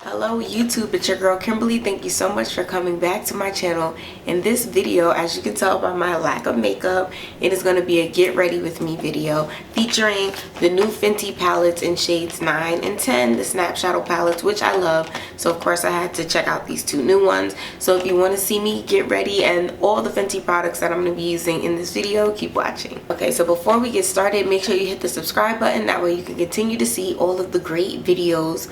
Hello YouTube, it's your girl Kimberly. Thank you so much for coming back to my channel. In this video, as you can tell by my lack of makeup, it is going to be a get ready with me video featuring the new Fenty palettes in shades 9 and 10, the Snap Shadow palettes, which I love. So of course I had to check out these two new ones. So if you want to see me get ready and all the Fenty products that I'm going to be using in this video, keep watching. Okay, so before we get started, make sure you hit the subscribe button. That way you can continue to see all of the great videos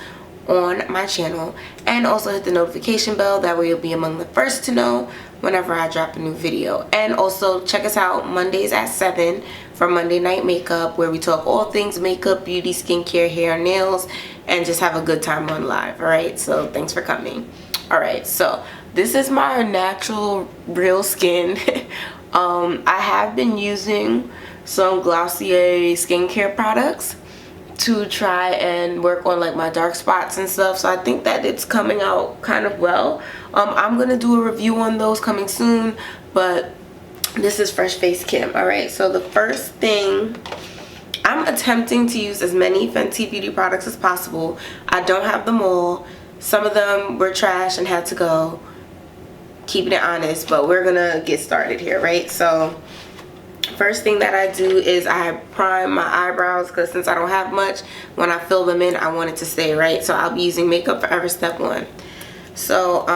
on my channel, and also hit the notification bell. That way you'll be among the first to know whenever I drop a new video. And also check us out Mondays at 7 for Monday Night Makeup, where we talk all things makeup, beauty, skincare, hair, nails, and just have a good time on live. Alright, so thanks for coming. Alright, so this is my natural real skin. I have been using some Glossier skincare products to try and work on like my dark spots and stuff, so I think that it's coming out kind of well. I'm gonna do a review on those coming soon, but this is Fresh Face Kim. Alright, so the first thing, I'm attempting to use as many Fenty beauty products as possible. I don't have them all. Some of them were trash and had to go, keeping it honest, but we're gonna get started here, right? So first thing that I do is I prime my eyebrows, because since I don't have much, when I fill them in, I want it to stay, right? So I'll be using Makeup Forever Step 1. So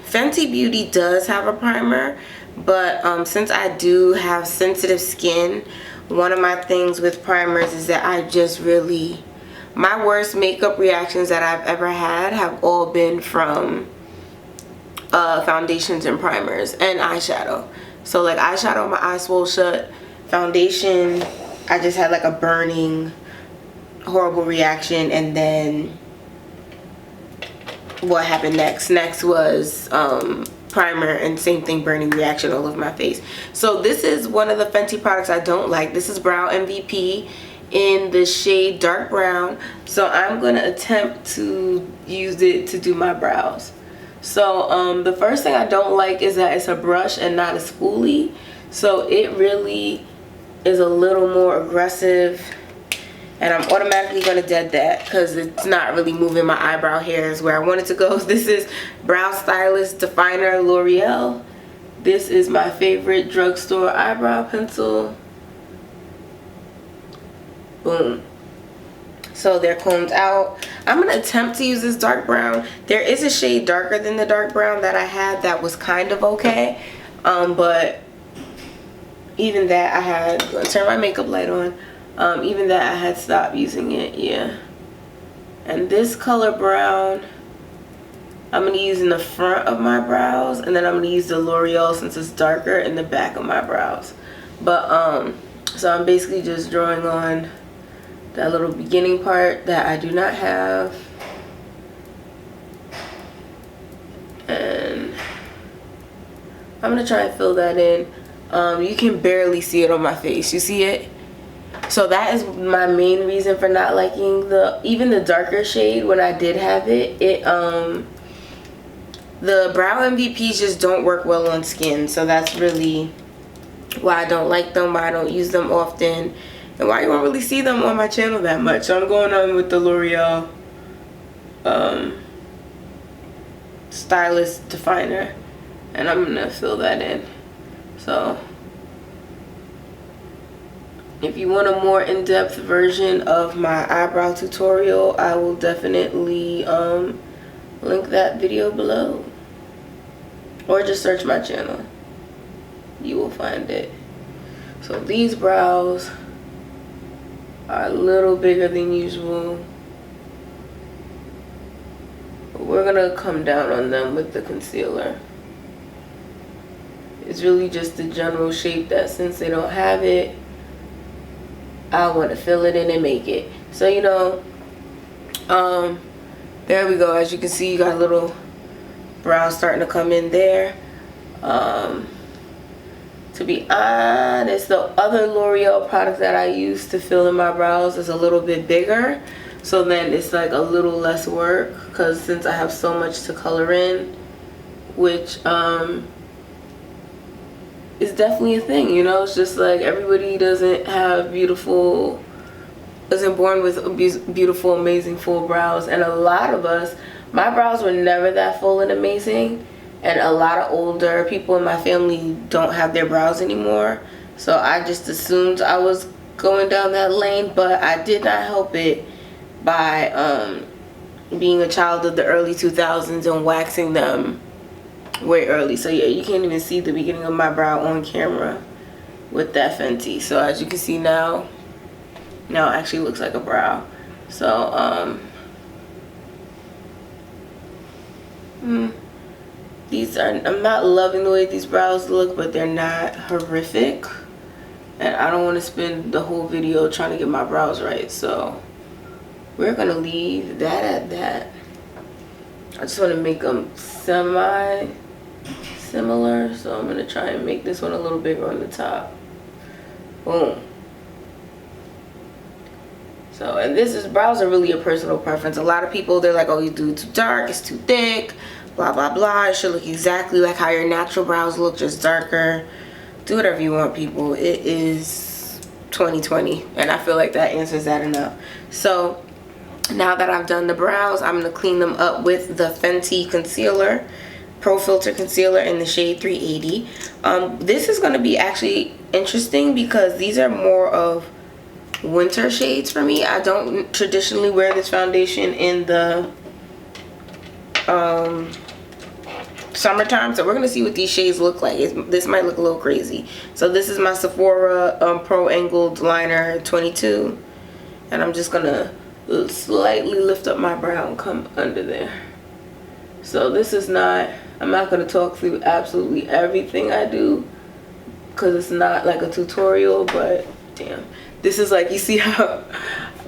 Fenty Beauty does have a primer, but since I do have sensitive skin, one of my things with primers is that I just really, my worst makeup reactions that I've ever had have all been from foundations and primers and eyeshadow. So like eyeshadow, my eyes swole shut. Foundation, I just had like a burning, horrible reaction. And then what happened next? Next was primer, and same thing, burning reaction all over my face. So this is one of the Fenty products I don't like. This is Brow MVP in the shade dark brown. So I'm going to attempt to use it to do my brows. So the first thing I don't like is that it's a brush and not a spoolie. So it really is a little more aggressive, and I'm automatically going to dead that because it's not really moving my eyebrow hairs where I want it to go. This is Brow Stylist Definer L'Oreal. This is my favorite drugstore eyebrow pencil. Boom. So they're combed out. I'm going to attempt to use this dark brown. There is a shade darker than the dark brown that I had that was kind of okay. But even that I had, I'm gonna turn my makeup light on. Even that I had stopped using it, yeah. And this color brown, I'm going to use in the front of my brows. And then I'm going to use the L'Oreal, since it's darker, in the back of my brows. But, so I'm basically just drawing on that little beginning part that I do not have, and I'm gonna try and fill that in. You can barely see it on my face. You see it? So that is my main reason for not liking even the darker shade. When I did have it, the Brow MVPs just don't work well on skin. So that's really why I don't like them, why I don't use them often, and why you won't really see them on my channel that much. So I'm going on with the L'Oreal Stylist Definer, and I'm gonna fill that in. So if you want a more in-depth version of my eyebrow tutorial, I will definitely link that video below, or just search my channel. You will find it. So these brows are a little bigger than usual, but we're gonna come down on them with the concealer. It's really just the general shape that, since they don't have it, I want to fill it in and make it. So you know, there we go. As you can see, you got a little brown starting to come in there. To be honest, the other L'Oreal product that I use to fill in my brows is a little bit bigger, so then it's like a little less work, because since I have so much to color in, which is definitely a thing, you know. It's just like everybody isn't born with beautiful, amazing full brows, and a lot of us my brows were never that full and amazing, and a lot of older people in my family don't have their brows anymore, so I just assumed I was going down that lane, but I did not help it by being a child of the early 2000s and waxing them way early. So yeah, you can't even see the beginning of my brow on camera with that Fenty. So as you can see now it actually looks like a brow. So these are, I'm not loving the way these brows look, but they're not horrific, and I don't want to spend the whole video trying to get my brows right, so we're gonna leave that at that. I just want to make them semi similar, so I'm gonna try and make this one a little bigger on the top. Boom. So, and this is, brows are really a personal preference. A lot of people, they're like, oh, you do it too dark, it's too thick, blah blah blah. It should look exactly like how your natural brows look, just darker. Do whatever you want, people. It is 2020, and I feel like that answers that enough. So now that I've done the brows, I'm going to clean them up with the Fenty concealer, Pro Filter concealer in the shade 380. This is going to be actually interesting because these are more of winter shades for me. I don't traditionally wear this foundation in the summertime, so we're gonna see what these shades look like. This might look a little crazy. So this is my Sephora Pro Angled Liner 22, and I'm just gonna slightly lift up my brow and come under there. So this is not, I'm not gonna talk through absolutely everything I do because it's not like a tutorial, but damn, this is like, you see how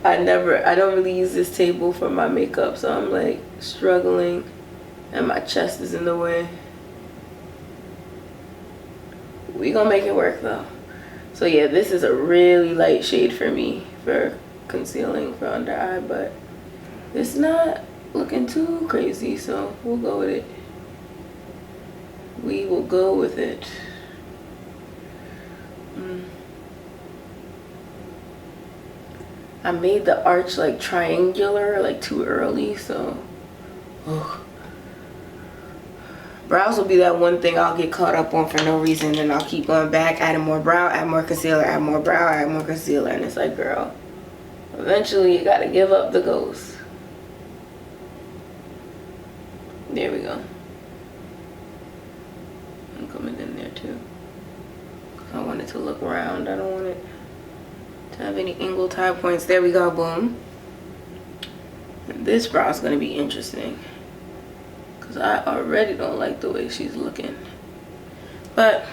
I don't really use this table for my makeup, so I'm like struggling and my chest is in the way. We gonna make it work though. So yeah, this is a really light shade for me for concealing for under eye, but it's not looking too crazy, so we'll go with it. We will go with it. I made the arch like triangular like too early, so brows will be that one thing I'll get caught up on for no reason, and I'll keep going back, adding more brow, add more concealer, add more brow, add more concealer, and it's like, girl, eventually you gotta give up the ghost. There we go. I'm coming in there too. I want it to look round. I don't want it to have any angled high points. There we go. Boom. And this brow is gonna be interesting, I already don't like the way she's looking, but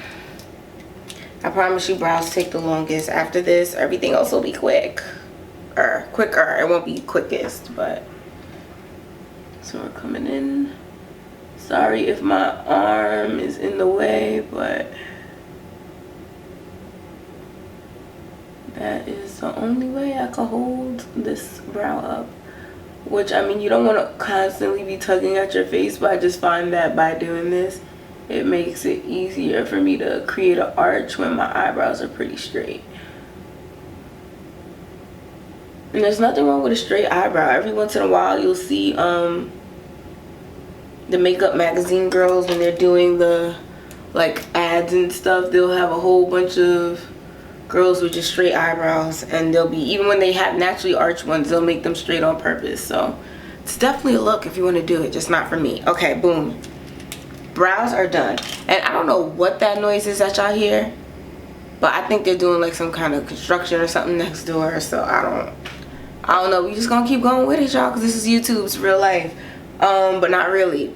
I promise you brows take the longest. After this, everything else will be quicker. It won't be quickest, but so we're coming in. Sorry if my arm is in the way, but that is the only way I can hold this brow up. Which, I mean, you don't want to constantly be tugging at your face, but I just find that by doing this, it makes it easier for me to create an arch when my eyebrows are pretty straight. And there's nothing wrong with a straight eyebrow. Every once in a while, you'll see the makeup magazine girls, when they're doing the, like, ads and stuff, they'll have a whole bunch of girls with just straight eyebrows, and they'll be, even when they have naturally arched ones, they'll make them straight on purpose. So it's definitely a look if you want to do it, just not for me. Okay, boom, brows are done. And I don't know what that noise is that y'all hear, but I think they're doing like some kind of construction or something next door, so I don't know. We just gonna keep going with it, y'all, because this is YouTube's real life, but not really.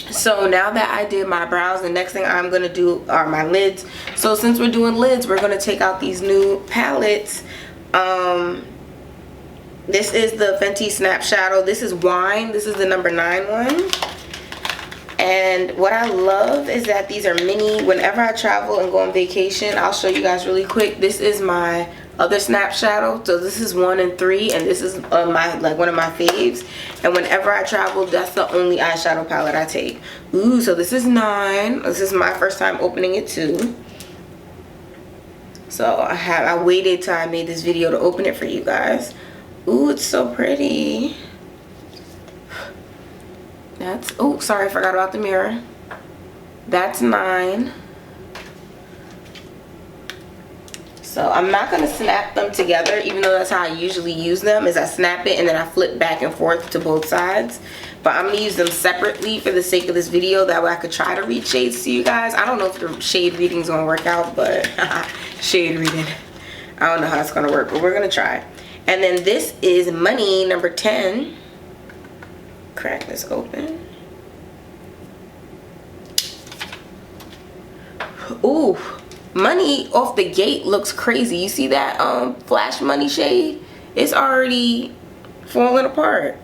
So now that I did my brows, the next thing I'm going to do are my lids. So since we're doing lids, we're going to take out these new palettes. This is the Fenty Snap Shadow. This is Wine. This is the number 9 one. And what I love is that these are mini. Whenever I travel and go on vacation, I'll show you guys really quick. This is my other Snap Shadow. So this is 1 and 3, and this is one of my faves. And whenever I travel, that's the only eyeshadow palette I take. Ooh, so this is 9. This is my first time opening it too. So I waited till I made this video to open it for you guys. Ooh, it's so pretty. That's, oh, sorry, I forgot about the mirror. That's 9. So I'm not going to snap them together, even though that's how I usually use them, is I snap it and then I flip back and forth to both sides. But I'm going to use them separately for the sake of this video. That way I could try to read shades to you guys. I don't know if the shade reading is going to work out, but shade reading. I don't know how it's going to work, but we're going to try. And then this is Money number 10. Crack this open. Ooh. Money off the gate looks crazy. You see that Flash Money shade? It's already falling apart.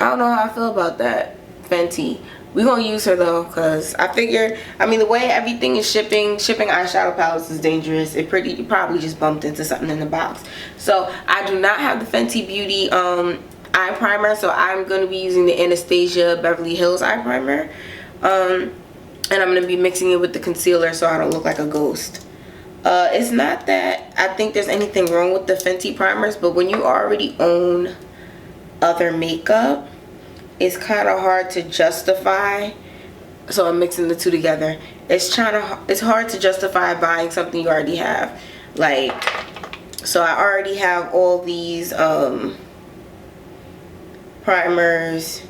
I don't know how I feel about that. Fenty. We're going to use her though, because I figure, I mean, the way everything is shipping eyeshadow palettes is dangerous. It probably just bumped into something in the box. So I do not have the Fenty Beauty eye primer, so I'm going to be using the Anastasia Beverly Hills eye primer. And I'm going to be mixing it with the concealer so I don't look like a ghost. It's not that I think there's anything wrong with the Fenty primers, but when you already own other makeup, it's kind of hard to justify. So I'm mixing the two together. It's hard to justify buying something you already have. Like, so I already have all these primers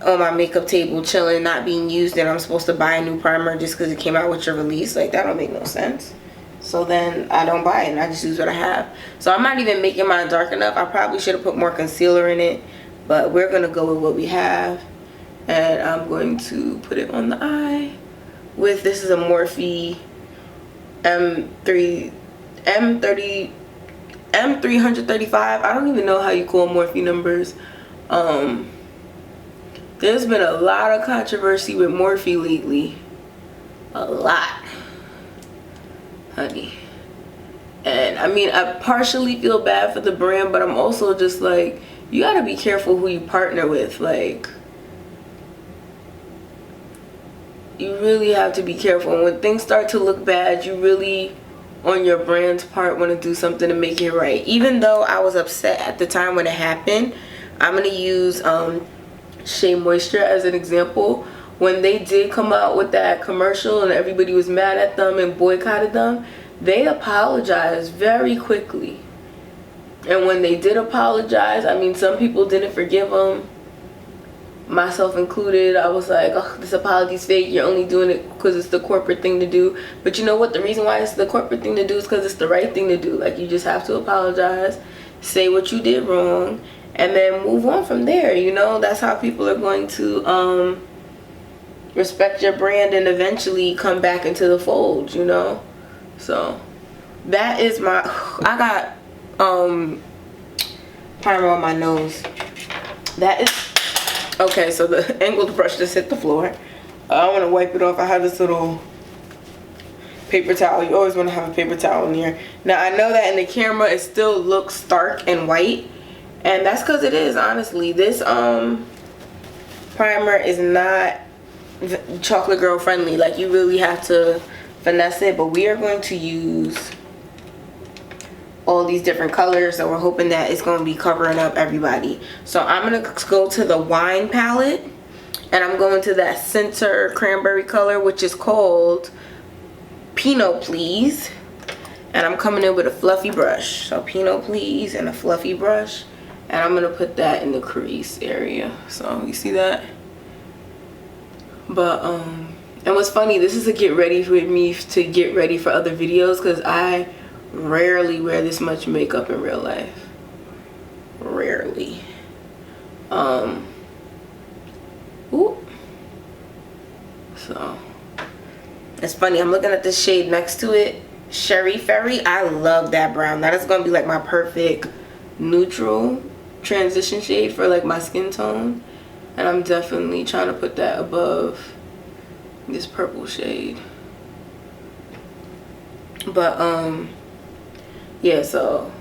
on my makeup table chilling, not being used, and I'm supposed to buy a new primer just because it came out with your release. Like, that don't make no sense. So then I don't buy it and I just use what I have. So I'm not even making mine dark enough. I probably should have put more concealer in it, but we're gonna go with what we have, and I'm going to put it on the eye with, this is a Morphe M335. I don't even know how you call Morphe numbers. There's been a lot of controversy with Morphe lately. A lot, honey. And I mean, I partially feel bad for the brand, but I'm also just like, you gotta be careful who you partner with. Like, you really have to be careful. And when things start to look bad, you really, on your brand's part, want to do something to make it right. Even though I was upset at the time when it happened, I'm gonna use Shea Moisture as an example. When they did come out with that commercial and everybody was mad at them and boycotted them, they apologized very quickly. And when they did apologize, I mean, some people didn't forgive them, myself included. I was like, oh, this apology's fake. You're only doing it because it's the corporate thing to do. But you know what? The reason why it's the corporate thing to do is because it's the right thing to do. Like, you just have to apologize, say what you did wrong, and then move on from there. You know, that's how people are going to respect your brand and eventually come back into the fold, you know. So that is my, I got primer on my nose. That is okay. So the angled brush just hit the floor. I want to wipe it off. I have this little paper towel. You always want to have a paper towel in here. Now I know that in the camera it still looks stark and white, and that's because it is. Honestly, this primer is not chocolate girl friendly. Like, you really have to finesse it. But we are going to use all these different colors, so we're hoping that it's going to be covering up everybody. So I'm going to go to the Wine palette, and I'm going to that center cranberry color, which is called Pinot Please, and I'm coming in with a fluffy brush. So Pinot Please and a fluffy brush, and I'm going to put that in the crease area. So you see that? But and what's funny, this is a get ready with me to get ready for other videos, because I rarely wear this much makeup in real life. Rarely. Ooh. So it's funny, I'm looking at this shade next to it, Sherry Ferry. I love that brown. That is gonna be like my perfect neutral transition shade for like my skin tone, and I'm definitely trying to put that above this purple shade. But yeah, so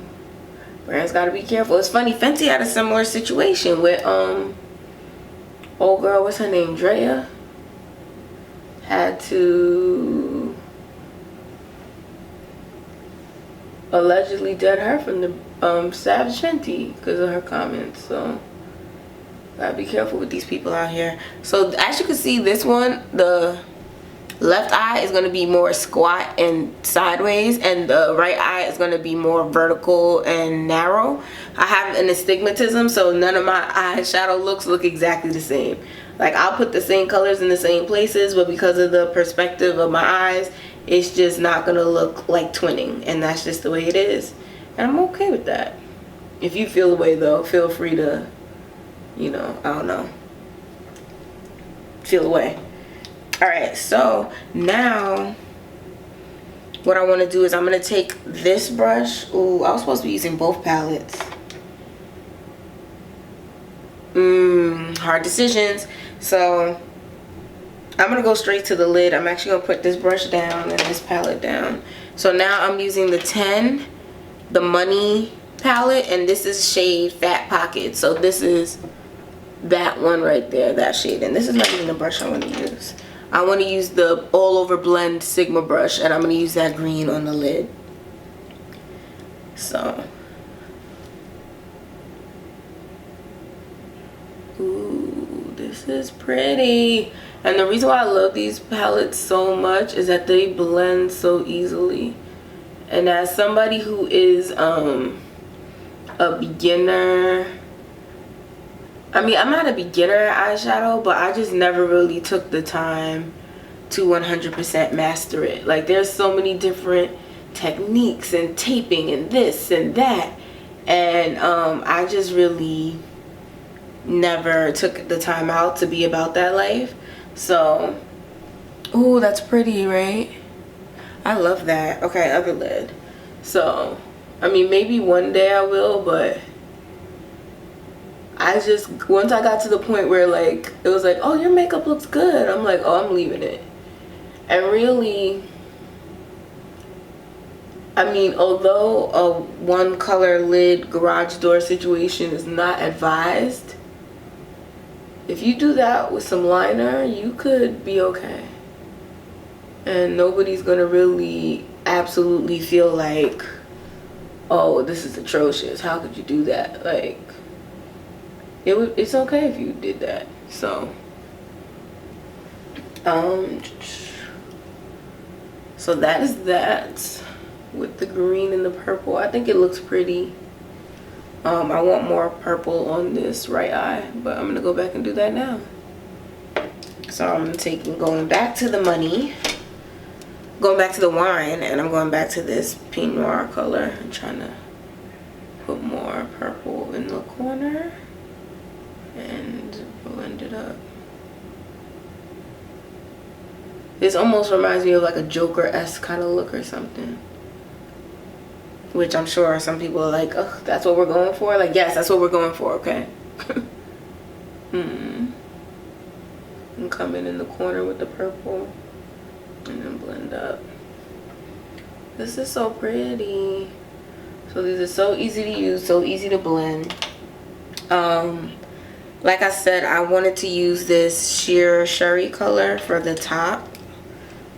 brands gotta be careful. It's funny, Fenty had a similar situation with old girl, what's her name, Drea, had to allegedly dead her from the Savage Fenty because of her comments. So Gotta be careful with these people out here. So as you can see, this one, the left eye is going to be more squat and sideways, and the right eye is going to be more vertical and narrow. I have an astigmatism, so none of my eyeshadow looks look exactly the same. Like, I'll put the same colors in the same places, but because of the perspective of my eyes, it's just not going to look like twinning, and that's just the way it is. And I'm okay with that. If you feel the way, though, feel free to, you know, I don't know, feel the way. Alright, so now what I want to do is I'm going to take this brush. Ooh, I was supposed to be using both palettes. Hard decisions. So I'm going to go straight to the lid. I'm actually going to put this brush down and this palette down. So now I'm using the 10, the Money palette, and this is shade Fat Pocket. So this is that one right there, that shade. And this is not even the brush I want to use. I want to use the All Over Blend Sigma brush, and I'm going to use that green on the lid. So, ooh, this is pretty. And the reason why I love these palettes so much is that they blend so easily. And as somebody who is a beginner, I mean, I'm not a beginner at eyeshadow, but I just never really took the time to 100% master it. Like, there's so many different techniques and taping and this and that, and I just really never took the time out to be about that life. So, ooh, that's pretty, right? I love that. Okay, other lid. So, I mean, maybe one day I will, but I just, once I got to the point where, like, it was like, oh, your makeup looks good, I'm like, oh, I'm leaving it. And really, I mean, although a one color lid garage door situation is not advised, if you do that with some liner, you could be okay. And nobody's gonna really absolutely feel like, oh, this is atrocious, how could you do that? Like, it's okay if you did that. So so that is that with the green and the purple. I think it looks pretty. I want more purple on this right eye, but I'm gonna go back and do that now. So I'm going back to the Money, going back to the Wine, and I'm going back to this Pinot Noir color. I'm trying to put more purple in the corner and blend it up. This almost reminds me of like a Joker-esque kind of look or something, which I'm sure some people are like, oh, that's what we're going for. Like, yes, that's what we're going for, okay? And come in the corner with the purple and then blend up. This is so pretty. So these are so easy to use, so easy to blend. Like I said, I wanted to use this sheer Sherry color for the top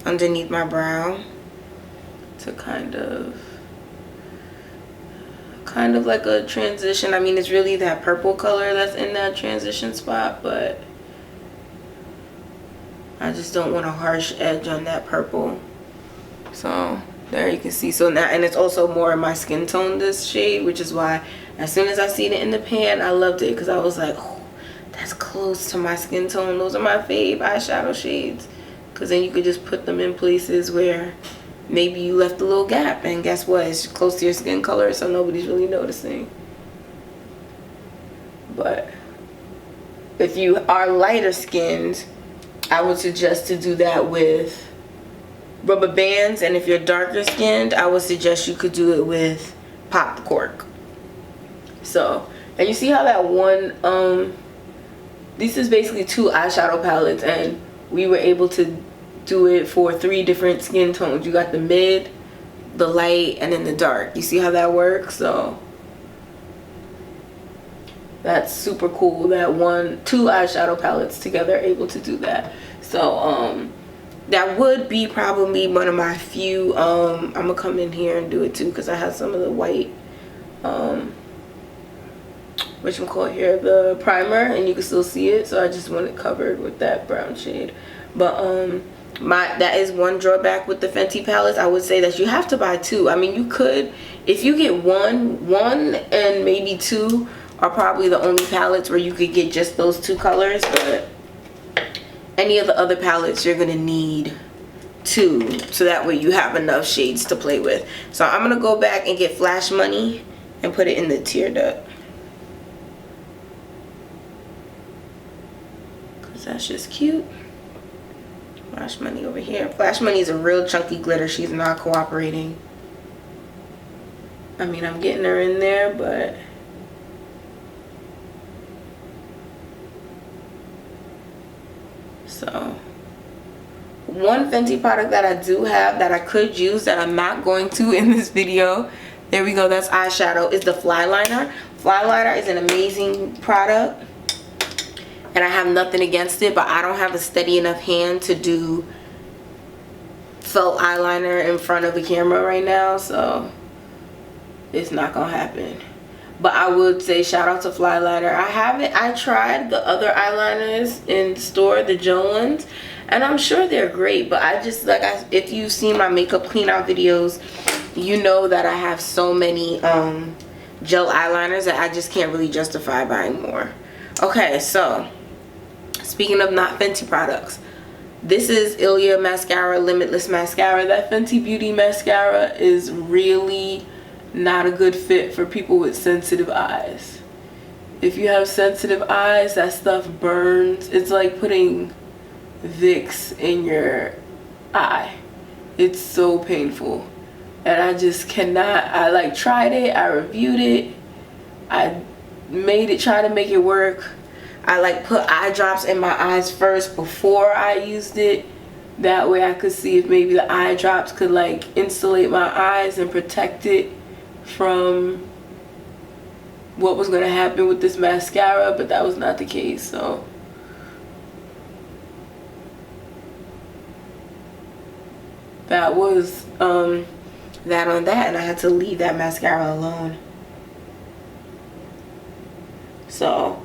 underneath my brow to kind of like a transition. I mean, it's really that purple color that's in that transition spot, but I just don't want a harsh edge on that purple. So there you can see. So now, and it's also more in my skin tone, this shade, which is why as soon as I seen it in the pan, I loved it, because I was like, oh, that's close to my skin tone. Those are my fave eyeshadow shades, because then you could just put them in places where maybe you left a little gap, and guess what, it's close to your skin color, so nobody's really noticing. But if you are lighter skinned, I would suggest to do that with rubber bands, and if you're darker skinned, I would suggest you could do it with pop the cork. So, and you see how that one, this is basically 2 eyeshadow palettes, and we were able to do it for 3 different skin tones. You got the mid, the light, and then the dark. You see how that works? So that's super cool that 2 eyeshadow palettes together are able to do that. So that would be probably one of my few, I'm gonna come in here and do it too, because I have some of the white whatchamacallit here, the primer, and you can still see it, so I just want it covered with that brown shade. But that is one drawback with the Fenty palettes. I would say that you have to buy two. I mean, you could, if you get one and maybe two are probably the only palettes where you could get just those two colors, but any of the other palettes you're gonna need two, so that way you have enough shades to play with. So I'm gonna go back and get Flash Money and put it in the tear duct, because that's just cute. Flash Money over here. Flash Money is a real chunky glitter. She's not cooperating. I mean, I'm getting her in there, but so one Fenty product that I do have that I could use that I'm not going to in this video, there we go, that's eyeshadow, is the Fly Liner. Fly Liner is an amazing product, and I have nothing against it, but I don't have a steady enough hand to do felt eyeliner in front of the camera right now, so it's not gonna happen. But I would say shout out to Fly Liner. I tried the other eyeliners in the store, the gel ones, and I'm sure they're great, but I just, like, if you've seen my makeup clean out videos, you know that I have so many gel eyeliners that I just can't really justify buying more. Okay, so speaking of not Fenty products, this is ILIA mascara, Limitless Mascara. That Fenty Beauty mascara is really not a good fit for people with sensitive eyes. If you have sensitive eyes, that stuff burns. It's like putting Vicks in your eye. It's so painful, and I just cannot. I like tried it, I reviewed it, I try to make it work. I like put eye drops in my eyes first before I used it, that way I could see if maybe the eye drops could like insulate my eyes and protect it from what was going to happen with this mascara, but that was not the case. So that was that on that, and I had to leave that mascara alone. So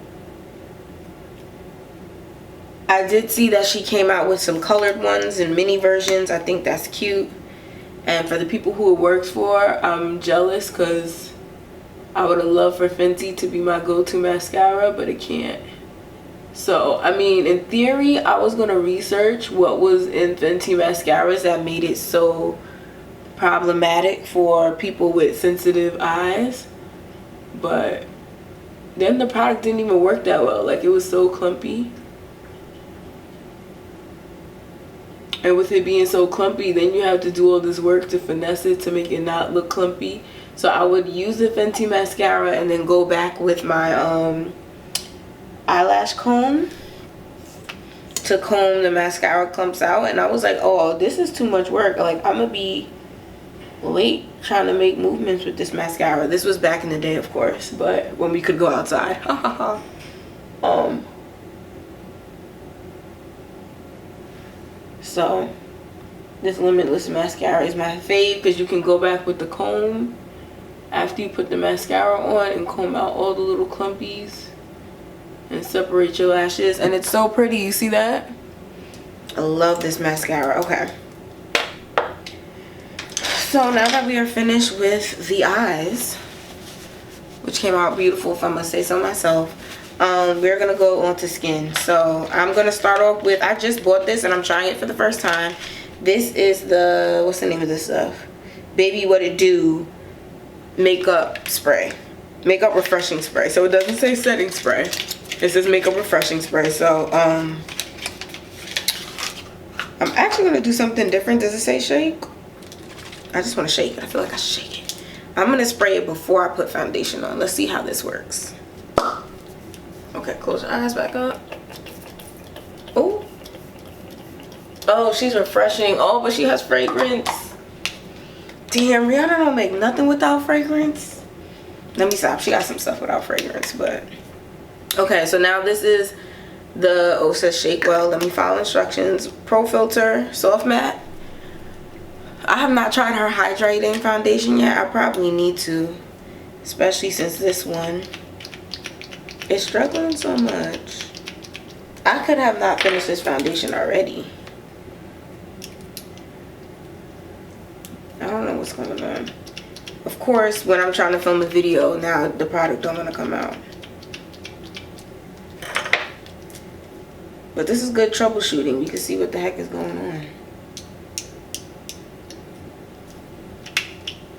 I did see that she came out with some colored ones and mini versions. I think that's cute. And for the people who it works for, I'm jealous, because I would have loved for Fenty to be my go-to mascara, but it can't. So, I mean, in theory, I was going to research what was in Fenty mascaras that made it so problematic for people with sensitive eyes. But then the product didn't even work that well. Like, it was so clumpy. And with it being so clumpy, then you have to do all this work to finesse it to make it not look clumpy. So I would use the Fenty mascara and then go back with my eyelash comb to comb the mascara clumps out. And I was like, oh, this is too much work. Like, I'm gonna be late trying to make movements with this mascara. This was back in the day, of course, but when we could go outside. So this Limitless mascara is my fave, because you can go back with the comb after you put the mascara on and comb out all the little clumpies and separate your lashes, and it's so pretty. You see that? I love this mascara. Okay, so now that we are finished with the eyes, which came out beautiful if I must say so myself, we're gonna go on to skin. So I'm gonna start off with, I just bought this and I'm trying it for the first time. This is the, what's the name of this stuff? Baby What It Do makeup spray, makeup refreshing spray. So it doesn't say setting spray, it says makeup refreshing spray. So I'm actually gonna do something different. Does it say shake? I just want to shake it. I feel like I should shake it. I'm gonna spray it before I put foundation on. Let's see how this works. Okay, close your eyes back up. Oh, oh, she's refreshing. Oh, but she has fragrance. Damn, Rihanna don't make nothing without fragrance. Let me stop. She got some stuff without fragrance, but okay. So now this is the, oh, it says shake well. Let me follow instructions. Pro Filt'r Soft Matte. I have not tried her hydrating foundation yet. I probably need to, especially since this one It's struggling so much. I could have not finished this foundation already. I don't know what's going on. Of course, when I'm trying to film a video, now the product don't want to come out. But this is good troubleshooting. We can see what the heck is going on.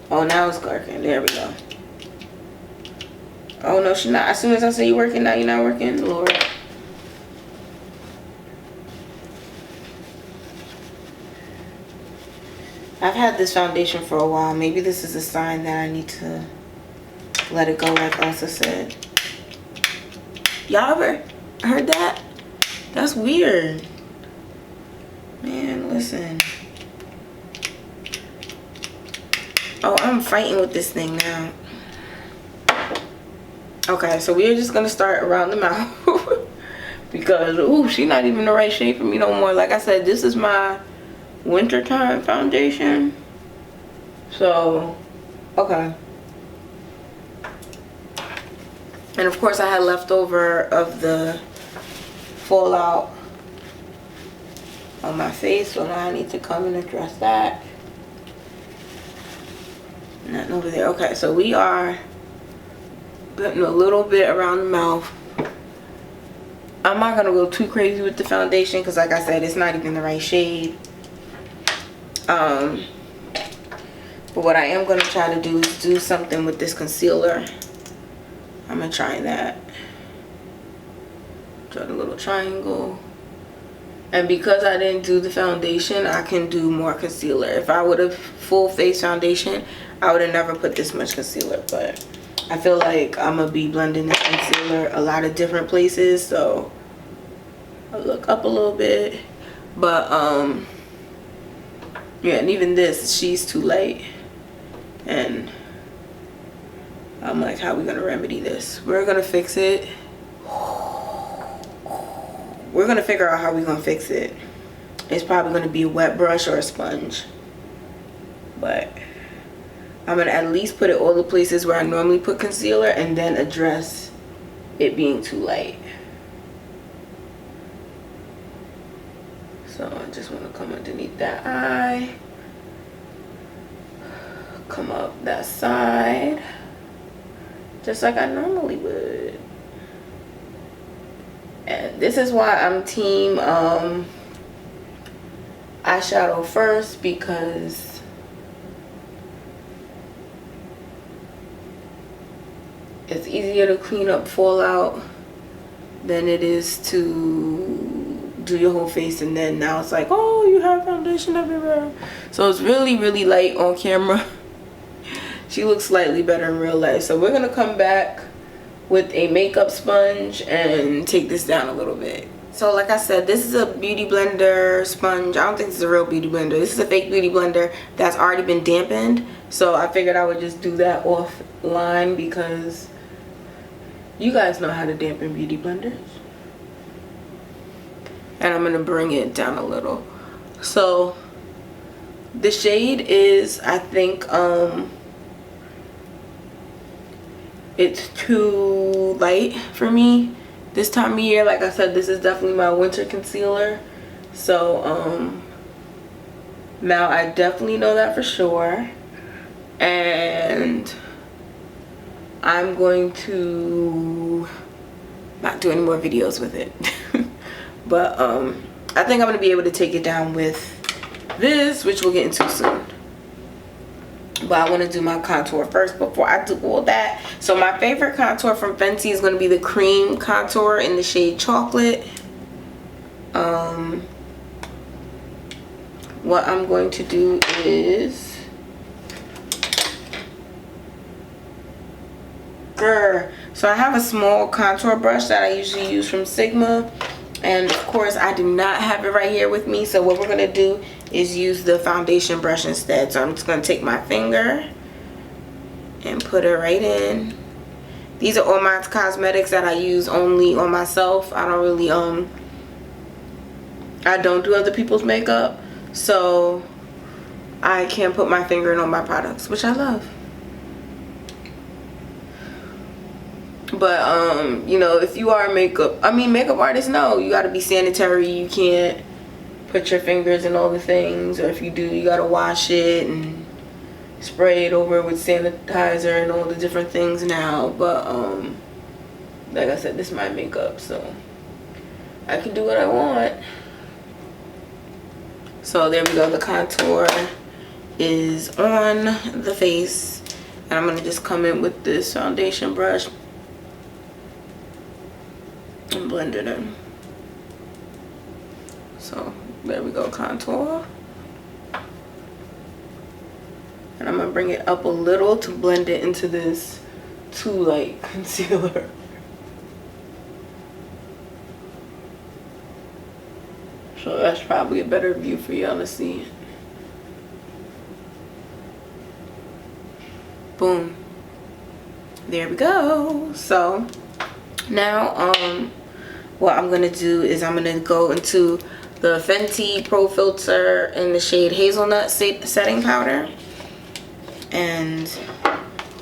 Oh, now it's darking. There we go. Oh, no, she's not. As soon as I say you're working, now you're not working. Lord. I've had this foundation for a while. Maybe this is a sign that I need to let it go, like Elsa said. Y'all ever heard that? That's weird. Man, listen. Oh, I'm fighting with this thing now. Okay, so we're just gonna start around the mouth. Because, ooh, she's not even the right shade for me no more. Like I said, this is my wintertime foundation. So, okay. And of course I had leftover of the fallout on my face, so now I need to come and address that. Nothing over there. Okay, so we are putting a little bit around the mouth. I'm not gonna go too crazy with the foundation because, like I said, it's not even the right shade. But what I am gonna try to do is do something with this concealer. I'm gonna try that. Draw a little triangle. And because I didn't do the foundation, I can do more concealer. If I would have full face foundation, I would have never put this much concealer. But I feel like I'm gonna be blending this concealer a lot of different places, so I'll look up a little bit. But yeah, and even this, she's too light. And I'm like, how are we gonna remedy this? We're gonna fix it. We're gonna figure out how we're gonna fix it. It's probably gonna be a wet brush or a sponge. But I'm gonna at least put it all the places where I normally put concealer and then address it being too light. So I just wanna come underneath that eye. Come up that side. Just like I normally would. And this is why I'm team eyeshadow first, because it's easier to clean up fallout than it is to do your whole face, and then now it's like, oh, you have foundation everywhere. So it's really, really light on camera. She looks slightly better in real life. So we're gonna come back with a makeup sponge and take this down a little bit. So like I said, this is a beauty blender sponge. I don't think this is a real beauty blender. This is a fake beauty blender that's already been dampened. So I figured I would just do that offline because you guys know how to dampen beauty blenders. And I'm gonna bring it down a little. So the shade is, I think, it's too light for me this time of year. Like I said, this is definitely my winter concealer. So now I definitely know that for sure. And I'm going to not do any more videos with it. But I think I'm going to be able to take it down with this, which we'll get into soon. But I want to do my contour first before I do all that. So my favorite contour from Fenty is going to be the cream contour in the shade Chocolate. What I'm going to do is, so I have a small contour brush that I usually use from Sigma. And of course I do not have it right here with me. So what we're going to do is use the foundation brush instead. So I'm just going to take my finger and put it right in. These are all my cosmetics that I use only on myself. I don't really I don't do other people's makeup, so I can't put my finger in on my products, which I love. But you know, if you are makeup artists know you got to be sanitary. You can't put your fingers in all the things, or if you do, you got to wash it and spray it over with sanitizer and all the different things now. But like I said, this is my makeup, so I can do what I want. So there we go. The contour is on the face, and I'm gonna just come in with this foundation brush and blend it in. So there we go, contour. And I'm gonna bring it up a little to blend it into this too light concealer. So that's probably a better view for y'all to see. Boom. There we go. So now what I'm gonna do is I'm gonna go into the Fenty Pro Filt'r in the shade Hazelnut setting powder, and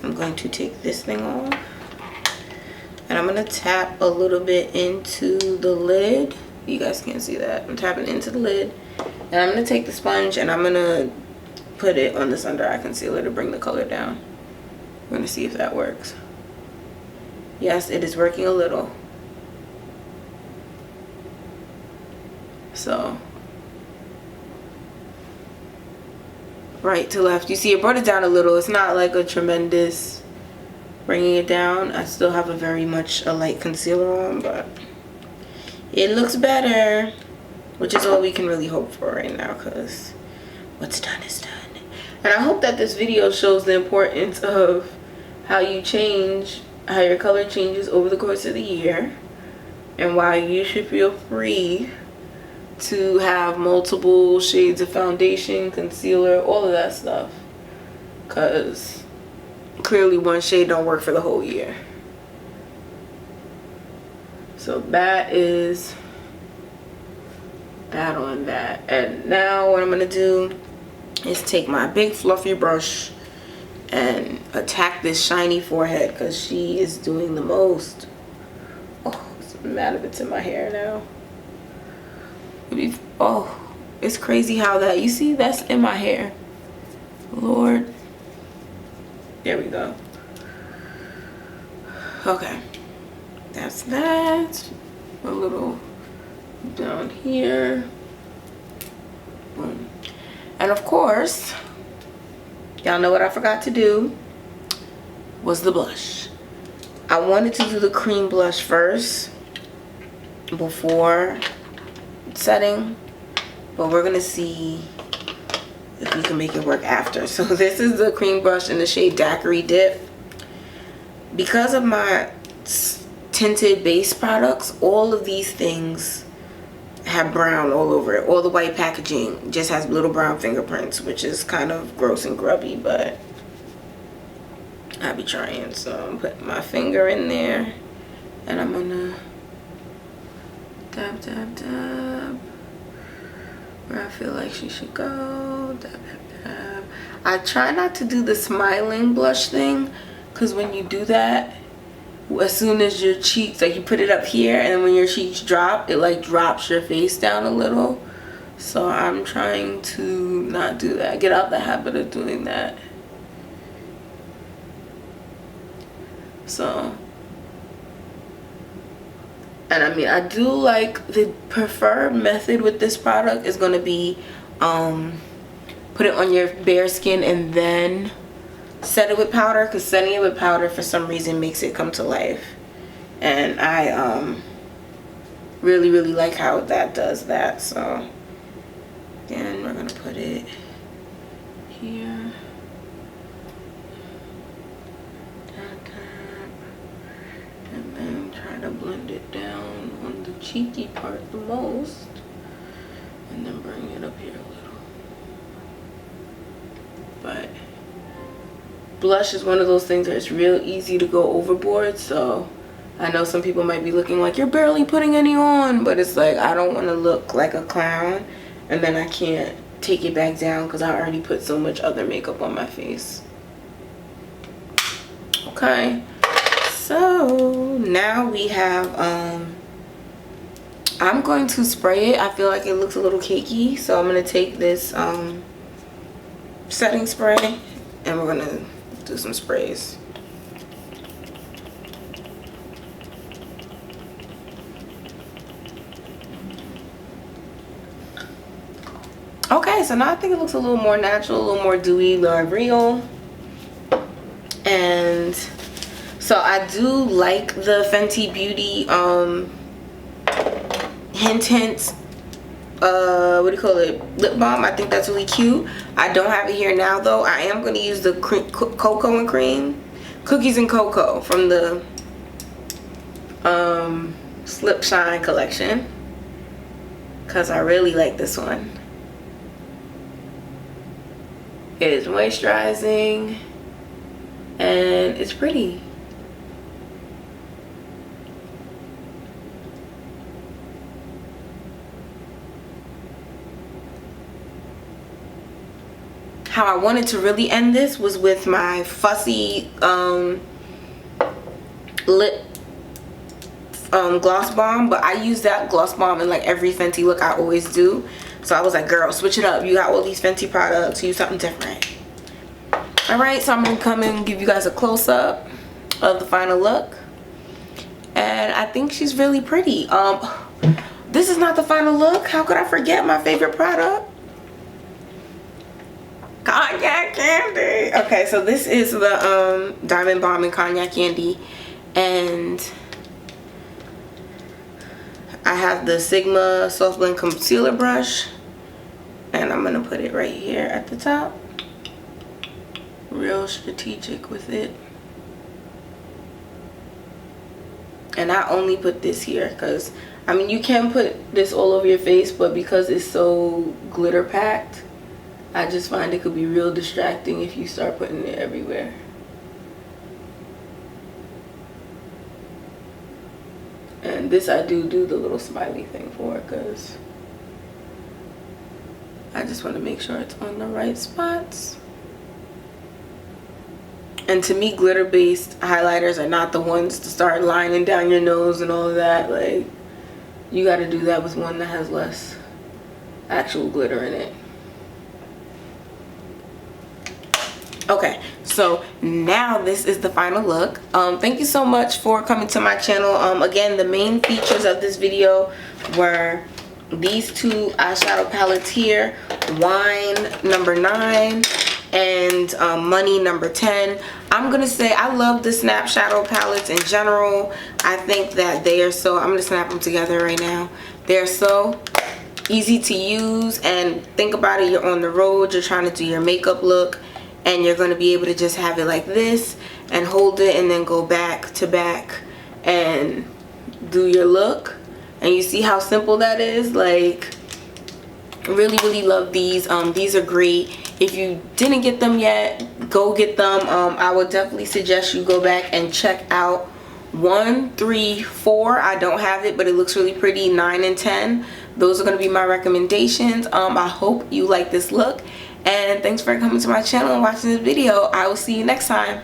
I'm going to take this thing off, and I'm gonna tap a little bit into the lid. You guys can't see that. I'm tapping into the lid, and I'm gonna take the sponge and I'm gonna put it on this under eye concealer to bring the color down. We're gonna see if that works. Yes, it is working a little. So right to left, you see it brought it down a little. It's not like a tremendous bringing it down. I still have a very much a light concealer on, but it looks better, which is all we can really hope for right now, because what's done is done. And I hope that this video shows the importance of how you change, how your color changes over the course of the year, and why you should feel free to have multiple shades of foundation, concealer, all of that stuff, because clearly one shade don't work for the whole year. So that is that on that. And now what I'm gonna do is take my big fluffy brush and attack this shiny forehead, because she is doing the most. Oh, I'm mad if it's in my hair now. Oh, it's crazy how that, you see, that's in my hair. Lord. There we go. Okay. That's that. A little down here. Boom. And of course, y'all know what I forgot to do was the blush. I wanted to do the cream blush first before setting, but we're gonna see if we can make it work after. So this is the cream brush in the shade Daiquri Dip. Because of my tinted base products, all of these things have brown all over it. All the white packaging just has little brown fingerprints, which is kind of gross and grubby, but I'll be trying. So I'm putting my finger in there, and I'm gonna dab, dab, dab where I feel like she should go. Dab, dab, dab. I try not to do the smiling blush thing, because when you do that, as soon as your cheeks, like you put it up here, and then when your cheeks drop, it like drops your face down a little. So I'm trying to not do that. Get out the habit of doing that. So, and I mean, I do like, the preferred method with this product is going to be put it on your bare skin and then set it with powder, because setting it with powder for some reason makes it come to life, and I really like how that does that. So then we're gonna put it here, and then try to blend it down on the cheeky part the most, and then bring it up here a little. But blush is one of those things that it's real easy to go overboard. So I know some people might be looking like, you're barely putting any on, but it's like, I don't want to look like a clown and then I can't take it back down because I already put so much other makeup on my face. Okay, So now we have I'm going to spray it. I feel like it looks a little cakey, so I'm going to take this setting spray and we're going to do some sprays. Okay, so now I think it looks a little more natural, a little more dewy, more real. And so I do like the Fenty Beauty hint what do you call it, lip balm. I think that's really cute. I don't have it here now though. I am going to use the cocoa and cream, cookies and cocoa from the Slip Shine collection, because I really like this one. It is moisturizing and it's pretty. How I wanted to really end this was with my fussy lip gloss bomb, but I use that gloss bomb in like every Fenty look I always do. So I was like, girl, switch it up. You got all these Fenty products, use something different. Alright, so I'm gonna come in and give you guys a close-up of the final look. And I think she's really pretty. This is not the final look. How could I forget my favorite product? Cognac candy. Okay, so this is the Diamond Balm and Cognac candy, and I have the Sigma Soft Blend Concealer Brush, and I'm gonna put it right here at the top. Real strategic with it. And I only put this here because, I mean, you can put this all over your face, but because it's so glitter packed, I just find it could be real distracting if you start putting it everywhere. And this I do the little smiley thing for, because I just want to make sure it's on the right spots. And to me, glitter based highlighters are not the ones to start lining down your nose and all of that. Like, you got to do that with one that has less actual glitter in it. Okay, so now this is the final look. Thank you so much for coming to my channel. Again, the main features of this video were these two eyeshadow palettes here, Wine number 9 and Money number 10. I'm gonna say I love the Snap Shadow palettes in general. I think that they are so, I'm gonna snap them together right now. They're so easy to use, and think about it, you're on the road, you're trying to do your makeup look, and you're going to be able to just have it like this and hold it and then go back to back and do your look. And you see how simple that is. Like, really love these. These are great. If you didn't get them yet, go get them. I would definitely suggest you go back and check out 1, 3, 4. I don't have it, but it looks really pretty. 9 and 10. Those are going to be my recommendations. I hope you like this look. And thanks for coming to my channel and watching this video. I will see you next time.